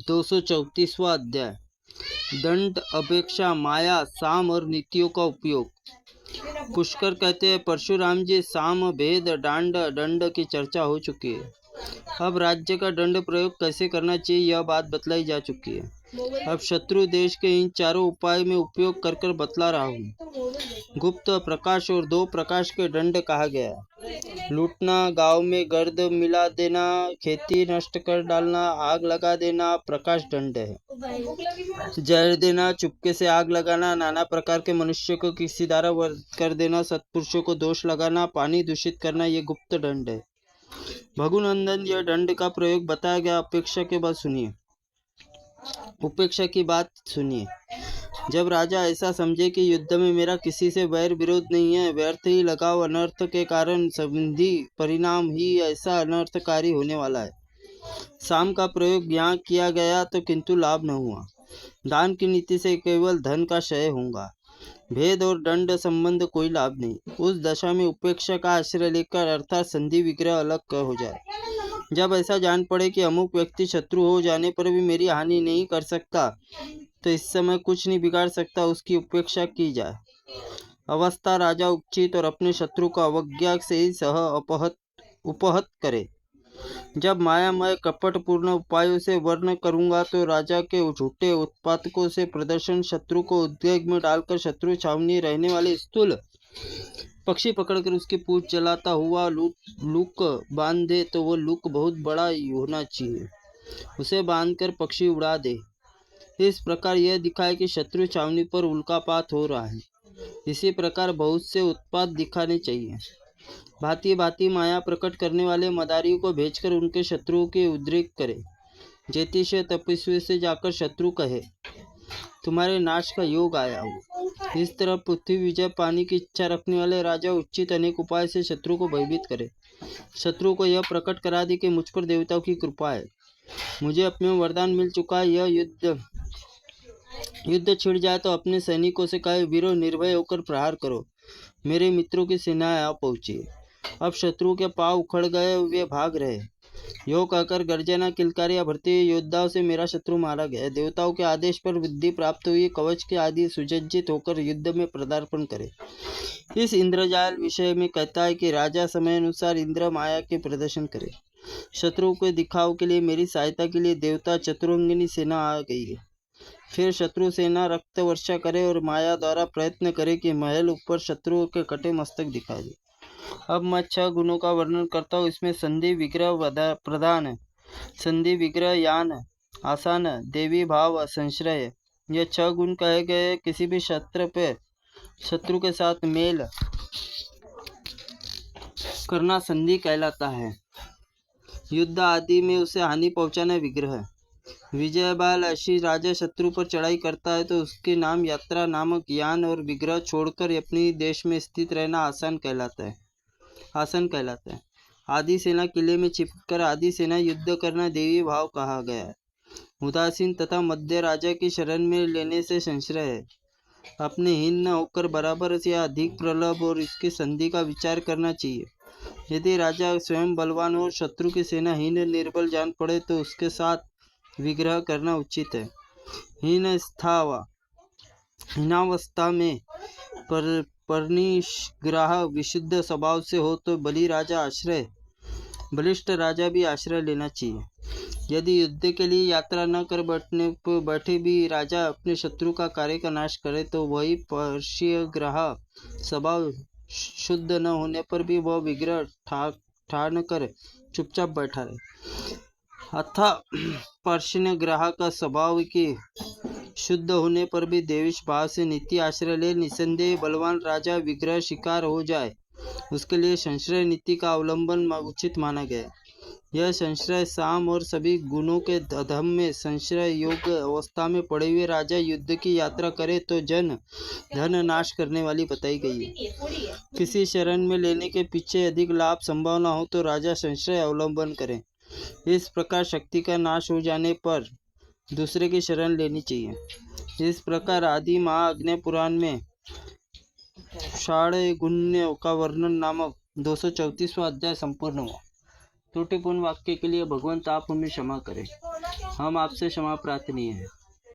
234वां अध्याय। दंड, अपेक्षा, माया, साम और नीतियों का उपयोग। पुष्कर कहते हैं, परशुराम जी, साम, भेद, डांड, दंड की चर्चा हो चुकी है। अब राज्य का दंड प्रयोग कैसे करना चाहिए यह बात बतलाई जा चुकी है। अब शत्रु देश के इन चारों उपाय में उपयोग कर कर बतला रहा हूँ। गुप्त, प्रकाश और दो प्रकाश के दंड कहा गया है। लूटना, गांव में गर्द मिला देना, खेती नष्ट कर डालना, आग लगा देना प्रकाश दंड है। जहर देना, चुपके से आग लगाना, नाना प्रकार के मनुष्य को किसी द्वारा वध कर देना, सत्पुरुषों को दोष लगाना, पानी दूषित करना, ये गुप्त दंड है। भगुनंदन, यह दंड का प्रयोग बताया गया। उपेक्षा की बात सुनिए। जब राजा ऐसा समझे कि युद्ध में मेरा किसी से वैर विरोध नहीं है, व्यर्थ ही लगाव अनर्थ के कारण संधि परिणाम ही ऐसा अनर्थकारी होने वाला है। साम का प्रयोग यहाँ किया गया तो किंतु लाभ न हुआ। दान की नीति से केवल धन का क्षय होगा। भेद और दंड संबंध कोई लाभ नहीं। उस दशा में उपेक्षा का आश्रय लेकर अर्थात संधि विग्रह अलग हो जाए। जब ऐसा जान पड़े कि अमुक व्यक्ति शत्रु हो जाने पर भी मेरी हानि नहीं कर सकता, तो इस समय कुछ नहीं बिगाड़ सकता, उसकी उपेक्षा की जाए। अवस्था, राजा उचित और अपने शत्रु को अवज्ञा से ही उपहत करे। जब मायामय कपटपूर्ण उपायों से वर्ण करूंगा तो राजा के झूठे उत्पादकों से प्रदर्शन शत्रु को उद्वेग में डालकर शत्रु छावनी रहने वाले स्थूल पक्षी पकड़कर उसकी पूंछ जलाता हुआ लूक बांध दे तो वो लूक बहुत बड़ा होना चाहिए, उसे बांधकर पक्षी उड़ा दे। इस प्रकार यह दिखाए कि शत्रु छावनी पर उल्कापात हो रहा है। इसी प्रकार बहुत से उत्पात दिखाने चाहिए। भांति भांति माया प्रकट करने वाले मदारियों को भेजकर उनके शत्रुओं के उद्रेक करे। ज्योतिष तपस्वी से जाकर शत्रु कहे, तुम्हारे नाश का योग आया हो। इस तरह पृथ्वी विजय पाने की इच्छा रखने वाले राजा उचित अनेक उपाय से शत्रु को भयभीत करे। शत्रु को यह प्रकट करा दे कि मुझ पर देवताओं की कृपा है, मुझे अपने वरदान मिल चुका है। यह युद्ध छिड़ जाए तो अपने सैनिकों से कहे, वीरों, निर्भय होकर प्रहार करो, मेरे मित्रों की सेना आ पहुंची। अब शत्रु के पांव उखड़ गए, वे भाग रहे। यो कहकर गर्जना किलकारियां भरते योद्धाओं से मेरा शत्रु मारा गया। देवताओं के आदेश पर बुद्धि प्राप्त हुई, कवच के आदि सुसज्जित होकर युद्ध में पदार्पण करे। इस इंद्रजाल विषय में कहता है कि राजा समय अनुसार इंद्र माया के प्रदर्शन करे। शत्रु को दिखाव के लिए मेरी सहायता के लिए देवता चतुरंगिनी सेना आ गई है। फिर शत्रु सेना रक्त वर्षा करे और माया द्वारा प्रयत्न करे कि महल ऊपर शत्रुओं के कटे मस्तक दिखा दे। अब मैं 6 गुणों का वर्णन करता हूँ। इसमें संधि विग्रह प्रधान है। संधि विग्रह यान, आसान, देवी भाव, संश्रय, ये 6 गुण कहे गए। किसी भी शत्रु के साथ मेल करना संधि कहलाता है। युद्ध आदि में उसे हानि पहुंचाना विग्रह। विजय बाल अशी राजा शत्रु पर चढ़ाई करता है तो उसके नाम यात्रा नामक यान और विग्रह छोड़कर अपने देश में स्थित रहना आसन कहलाता है। आदि सेना किले में छिपकर आदि सेना युद्ध करना देवी भाव कहा गया है। उदासीन तथा मध्य राजा की शरण में लेने से संश्रय है। अपने हीन न होकर बराबर या अधिक प्रलभ और इसकी संधि का विचार करना चाहिए। यदि राजा स्वयं बलवान हो, शत्रु की सेना हीन निर्बल जान पड़े तो उसके साथ विग्रह करना उचित है। हीनावस्था में परिनिग्रह विशुद्ध स्वभाव से हो तो बलिष्ठ राजा भी आश्रय लेना चाहिए। यदि युद्ध के लिए यात्रा न कर बैठे भी राजा अपने शत्रु का कार्य का नाश करे तो वही पर्ष्यग्रह स्वभाव शुद्ध न होने पर भी वह विग्रह ठान कर चुपचाप बैठा रहे। अथा पर्ष्यग्रह का स्वभाव की शुद्ध होने पर भी देविश भाव से नीति आश्रय ले निसंदेह बलवान राजा विग्रह शिकार हो जाए, उसके लिए संश्रय नीति का अवलंबन उचित माना गया। यह संश्रय साम और सभी गुणों के अधम में संश्रय योग अवस्था में पड़े हुए राजा युद्ध की यात्रा करे तो धन नाश करने वाली बताई गई है। किसी शरण में लेने के पीछे अधिक लाभ संभावना हो तो राजा संश्रय अवलंबन करे। इस प्रकार शक्ति का नाश हो जाने पर दूसरे की शरण लेनी चाहिए। इस प्रकार आदि महाअग्नि पुराण में षाढ़ गुण्यों का वर्णन नामक 234वां अध्याय संपूर्ण हुआ। त्रुटिपूर्ण वाक्य के लिए भगवंत आप हमें क्षमा करें। हम आपसे क्षमा प्रार्थनीय हैं।